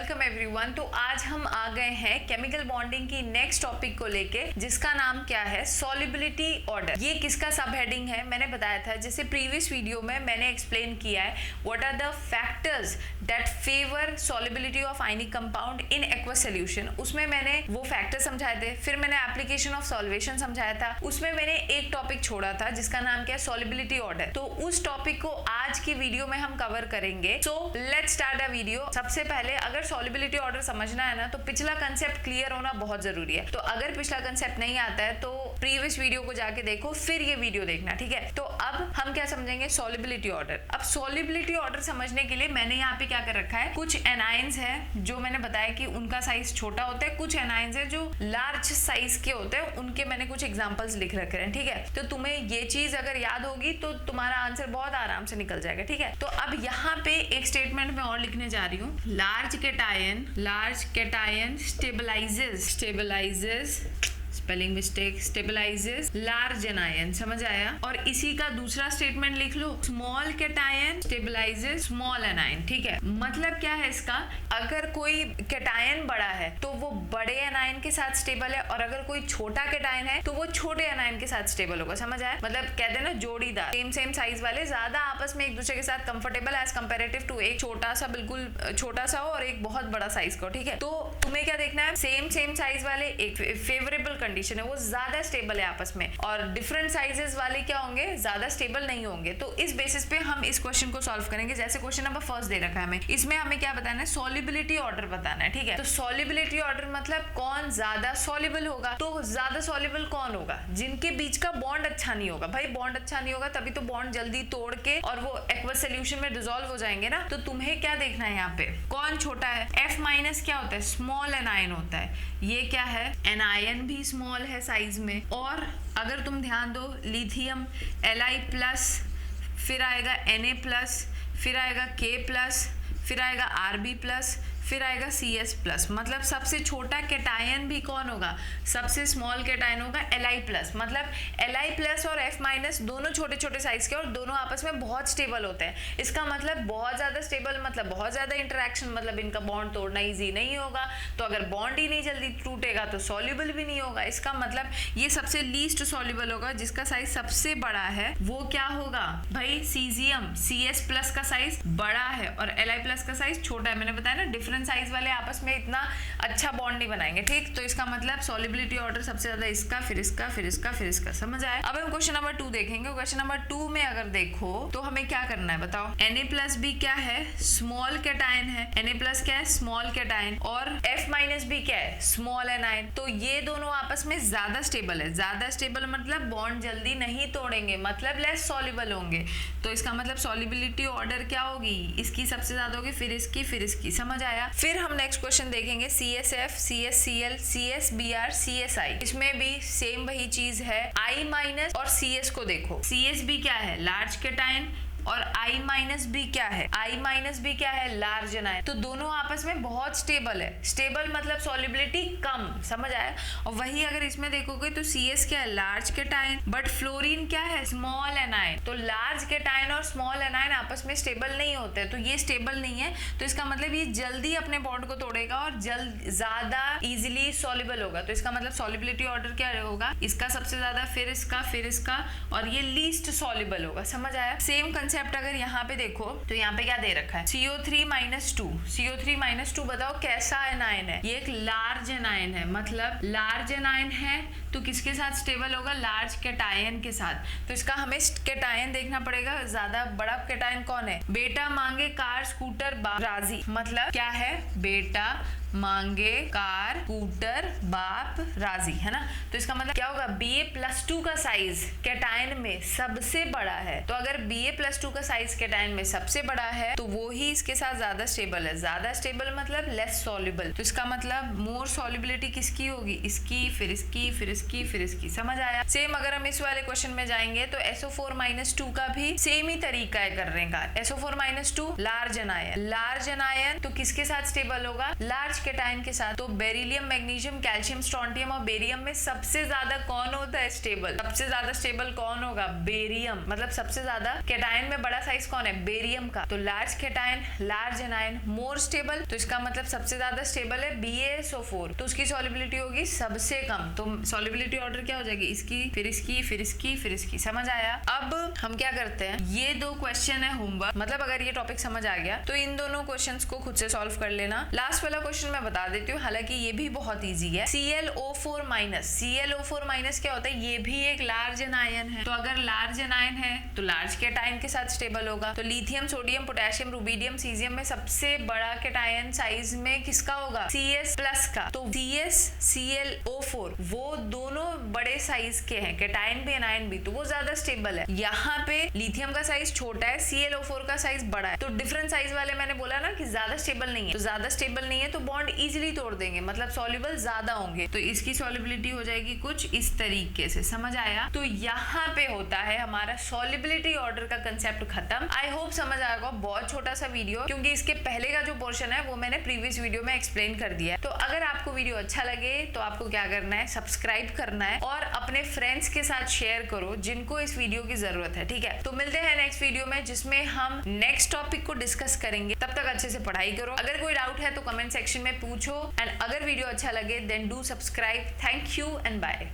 Welcome everyone. तो आज हम आ गए हैं केमिकल बॉन्डिंग की नेक्स्ट टॉपिक को लेके, जिसका नाम क्या है, सॉल्युबिलिटी ऑर्डर। ये किसका सब हेडिंग है मैंने बताया था, जैसे प्रीवियस वीडियो में मैंने एक्सप्लेन किया है what are the factors that favour solubility of ionic compound in aqueous solution. उसमें मैंने वो फैक्टर समझाए थे, फिर मैंने एप्लीकेशन ऑफ सॉल्वेशन समझाया था, उसमें मैंने एक टॉपिक छोड़ा था जिसका नाम क्या है, सॉल्युबिलिटी ऑर्डर। तो उस टॉपिक को आज की वीडियो में हम कवर करेंगे। So let's start a video. सबसे पहले अगर सॉल्युबिलिटी ऑर्डर समझना है ना, तो पिछला कंसेप्ट क्लियर होना बहुत जरूरी है। तो अगर पिछला कंसेप्ट नहीं आता है तो प्रीवियस वीडियो को जाके देखो, फिर ये वीडियो देखना, ठीक है। तो अब हम क्या समझेंगे, सॉल्युबिलिटी ऑर्डर। अब सॉल्युबिलिटी ऑर्डर समझने के लिए मैंने यहाँ पे क्या कर रखा है, कुछ एनाइंस है जो मैंने बताया कि उनका साइज छोटा होता है, कुछ एनाइंस है जो लार्ज साइज के होते हैं, उनके मैंने कुछ एग्जांपल्स लिख रखे हैं, ठीक है। तो तुम्हें ये चीज अगर याद होगी तो तुम्हारा आंसर बहुत आराम से निकल जाएगा, ठीक है। तो अब यहाँ पे एक स्टेटमेंट में और लिखने जा रही हूँ, large cation stabilises spelling mistake, stabilises large anion, समझ आया। और इसी का दूसरा स्टेटमेंट लिख लो, small cation stabilises small anion, ठीक है। मतलब क्या है इसका, अगर कोई कैटायन बड़ा है तो वो बड़े एनायन के साथ स्टेबल है, और अगर कोई छोटा कैटायन है तो वो छोटे एनायन के साथ स्टेबल होगा, समझ आया। मतलब कहते हैं ना जोड़ीदार, सेम साइज वाले ज्यादा आपस में एक दूसरे के साथ कंफर्टेबल एज कंपेरेटिव टू एक छोटा सा, बिल्कुल छोटा सा हो और एक बहुत बड़ा साइज का, ठीक है। तो तुम्हें क्या देखना है, सेम साइज वाले एक फेवरेबल कंडीशन है, वो ज्यादा स्टेबल है आपस में, और डिफरेंट साइजेस वाले क्या होंगे, ज्यादा स्टेबल नहीं होंगे। तो इस बेसिस पे हम इस क्वेश्चन को सॉल्व करेंगे। जैसे क्वेश्चन नंबर फर्स्ट दे रखा है हमें, इसमें हमें क्या बताना है, सॉल्युबिलिटी ऑर्डर बताना है, ठीक है। तो सॉल्युबिलिटी ऑर्डर मतलब कौन ज्यादा सॉल्युबल होगा। तो ज्यादा सॉल्युबल कौन होगा, जिनके बीच का बॉन्ड अच्छा नहीं होगा। भाई बॉन्ड अच्छा नहीं होगा तभी तो बॉन्ड जल्दी तोड़ के और वो एक्वस सॉल्यूशन में डिसॉल्व हो जाएंगे ना। तो तुम्हें क्या देखना है यहाँ पे, कौन छोटा है। F माइनस क्या होता है, स्मॉल एनायन होता है। ये क्या है, एनायन भी स्मॉल है साइज में। और अगर तुम ध्यान दो, लिथियम Li+, फिर आएगा Na+, फिर आएगा K+, फिर आएगा Rb+, फिर आएगा CS+। मतलब सबसे छोटा कैटायन भी कौन होगा, सबसे स्मॉल कैटायन होगा Li+। मतलब Li+ और F- दोनों छोटे छोटे साइज के और दोनों आपस में बहुत स्टेबल होते हैं। इसका मतलब बहुत ज्यादा स्टेबल मतलब बहुत ज्यादा इंटरेक्शन, मतलब इनका बॉन्ड तोड़ना इजी नहीं होगा। तो अगर बॉन्ड ही नहीं जल्दी टूटेगा तो सॉल्युबल भी नहीं होगा। इसका मतलब ये सबसे लीस्ट सॉल्युबल होगा, जिसका साइज सबसे बड़ा है वो क्या होगा भाई, सीजियम। CS+ का साइज बड़ा है और Li+ का साइज छोटा है। मैंने बताया ना, डिफरेंट साइज वाले आपस में इतना अच्छा बॉन्ड नहीं बनाएंगे, ठीक। तो इसका मतलब सॉल्युबिलिटी ऑर्डर सबसे ज्यादा इसका, फिर इसका, फिर इसका, फिर इसका, समझ आया। अब हम क्वेश्चन नंबर 2 देखेंगे। क्वेश्चन नंबर 2 में अगर देखो तो हमें क्या करना है बताओ, Na+B क्या है, स्मॉल कैटायन है। Na+ क्या है, स्मॉल कैटायन, और F- क्या है, स्मॉल एनायन। तो ये दोनों आपस में ज्यादा स्टेबल है। ज्यादा स्टेबल मतलब बॉन्ड जल्दी नहीं तोड़ेंगे, मतलब लेस सॉल्युबल होंगे। तो इसका मतलब सॉल्युबिलिटी ऑर्डर क्या होगी, इसकी सबसे ज्यादा होगी, फिर इसकी, समझ आया। फिर हम नेक्स्ट क्वेश्चन देखेंगे, CSF, CSCl, CSBr, CSI। इसमें भी सेम वही चीज है। I- और CS को देखो, CSB क्या है, लार्ज कैटायन, और I- क्या है, I- क्या है, लार्ज एनायन। तो दोनों आपस में बहुत स्टेबल है। स्टेबल मतलब सॉल्युबिलिटी कम, समझ आया। और वही अगर इसमें देखोगे तो CS क्या है, लार्ज कैटायन, बट फ्लोरीन क्या है, स्मॉल एनायन। तो लार्ज कैटायन और स्मॉल एनायन आपस में स्टेबल नहीं होते, तो ये स्टेबल नहीं है। तो इसका मतलब ये जल्दी अपने बॉन्ड को तोड़ेगा और ज्यादा इजिली सॉल्युबल होगा। तो इसका मतलब सॉल्युबिलिटी ऑर्डर क्या होगा, इसका सबसे ज्यादा, फिर इसका, और ये लीस्ट सॉल्युबल होगा, समझ आया। सेम कंसेप्ट अगर यहाँ पे देखो तो यहाँ पे क्या दे रखा है, CO3-2 बताओ कैसा एनायन है, ये एक लार्ज एनायन है। मतलब लार्ज एनायन है तो किसके साथ स्टेबल होगा, लार्ज कैटायन के साथ। तो इसका हमें कैटायन देखना पड़ेगा, ज्यादा बड़ा कैटायन कौन है, बेटा मांगे कार स्कूटर बाप राजी। मतलब क्या है, बेटा मांगे कार स्कूटर बाप राजी, है ना। तो इसका मतलब क्या होगा, Ba+2 का साइज कैटायन में सबसे बड़ा है। तो अगर Ba+2 का साइज कैटायन में सबसे बड़ा है तो वो ही इसके साथ ज्यादा स्टेबल है। ज्यादा स्टेबल मतलब लेस सॉल्युबल। तो इसका मतलब मोर सॉल्युबिलिटी किसकी होगी, इसकी, फिर इसकी, फिर फिर इसकी। समझ आया? सेम अगर हम इस वाले क्वेश्चन में जाएंगे तो SO4-2 का भी सेम ही तरीका है करने का। SO4-2 large anion, large anion तो किसके साथ स्टेबल होगा? लार्ज केटायन के साथ। तो बेरिलियम, मैग्नीशियम, कैल्शियम, स्ट्रोंटियम और बेरियम में सबसे ज्यादा कौन होता है स्टेबल? सबसे ज्यादा स्टेबल कौन होगा? बेरियम। मतलब सबसे ज्यादा केटायन में बड़ा साइज कौन है? बेरियम का। तो large cation, large anion, more stable, तो इसका मतलब सबसे ज्यादा स्टेबल है BaSO4, तो उसकी सॉल्युबिलिटी होगी सबसे कम। तो सॉल्युबिलिटी ऑर्डर क्या हो जाएगी? इसकी फिर इसकी फिर इसकी फिर इसकी। समझ आया? अब हम क्या करते हैं, ये 2 क्वेश्चन है होमवर्क, मतलब अगर ये टॉपिक समझ आ गया तो इन दोनों क्वेश्चंस को खुद से सॉल्व कर लेना। लास्ट वाला क्वेश्चन मैं बता देती हूँ, हालांकि ये भी बहुत इजी है। ClO4-, ClO4- क्या होता है? ये भी एक लार्ज एनायन है। तो अगर लार्ज एनायन है तो लार्ज केटायन के साथ स्टेबल होगा। तो lithium, sodium, potassium, rubidium, caesium में सबसे बड़ा केटायन साइज में किसका होगा? CS+ का। तो CsClO4 वो दोनों बड़े साइज के हैं, केटायन भी एनायन भी, तो वो ज्यादा स्टेबल है। यहाँ पे लिथियम का साइज छोटा है, ClO4 का साइज बड़ा है, तो डिफरेंट साइज वाले मैंने बोला ना कि ज्यादा स्टेबल नहीं है। तो ज्यादा स्टेबल नहीं है तो बॉन्ड इजीली तोड़ देंगे, मतलब सॉल्युबल ज्यादा होंगे। तो इसकी सॉल्युबिलिटी हो जाएगी कुछ इस तरीके से। समझ आया? तो यहाँ पे होता है हमारा सॉल्युबिलिटी ऑर्डर का कंसेप्ट खत्म। आई होप समझ आएगा। बहुत छोटा सा वीडियो, क्योंकि इसके पहले का जो पोर्शन है वो मैंने प्रीवियस वीडियो में एक्सप्लेन कर दिया है। तो अगर आपको वीडियो अच्छा लगे तो आपको क्या करना है? सब्सक्राइब करना है और अपने फ्रेंड्स के साथ शेयर करो जिनको इस वीडियो की जरूरत है। ठीक है? तो मिलते हैं नेक्स्ट वीडियो में, जिसमें हम नेक्स्ट टॉपिक को डिस्कस करेंगे। तब तक अच्छे से पढ़ाई करो। अगर कोई डाउट है तो कमेंट सेक्शन में पूछो, एंड अगर वीडियो अच्छा लगे then do subscribe. Thank you and bye.